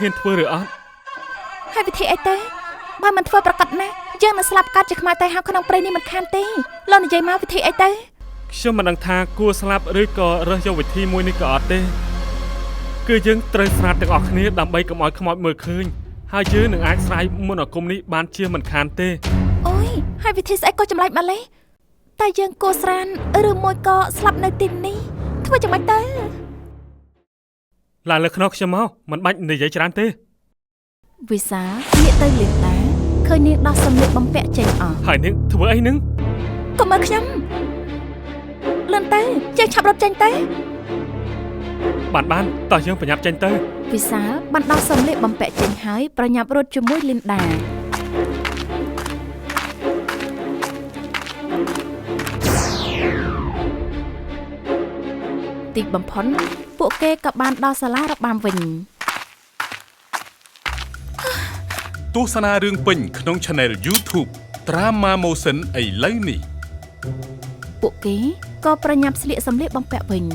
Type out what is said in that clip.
ហ៊ានធ្វើឬអត់ហើយវិធីអីទៅបើមិនធ្វើប្រកាសណាយើងនឹងស្លាប់កាត់ជាខ្មៅតែហៅក្នុងព្រៃនេះមិនខានទេលោកនិយាយមកវិធីអីទៅខ្ញុំមិនដឹងថាគួរស្លាប់ឬក៏រើសយកវិធីមួយនេះក៏អត់ទេគឺយើងត្រូវស្រាតទាំងអស់គ្នាដើម្បីកុំឲ្យខ្មោចមើលឃើញហើយយើងនឹងអាចស្រាយមន្តអាគមនេះបានជាមិនខានទេអូយហើយវិធីស្អីក៏ចម្លែកមកលេតែយើងគួរស្រានឬមួយក៏ស្លាប់នៅទីនេះធ្វើយ៉ាងម៉េចទៅឡើងលើខ្នោះខ្ញុំមកមិនបាច់និយាយច្រើនទេវិសាងាកទៅលៀនតាឃើញនាងដោះសម្លៀកបំពាក់ចេញអស់ហើយនាងធ្វើអីនឹងកុំមើលខ្ញុំលឿនទៅចេះឆាប់រត់ចេញទៅបានតោះយើងប្រញាប់ចេញទៅវិសាបានដោះសម្លៀកបំពាក់ចេញហើយប្រញាប់រត់ជាមួយលីនដាទីបំផុតពួកគេក៏បានដល់សាលារបាំវិញទស្សនារឿងពេញក្នុង Channel YouTube Drama Motion ឥឡូវនេះពួកគេក៏ប្រញាប់ស្លៀកសម្លៀកបំពាក់វិញ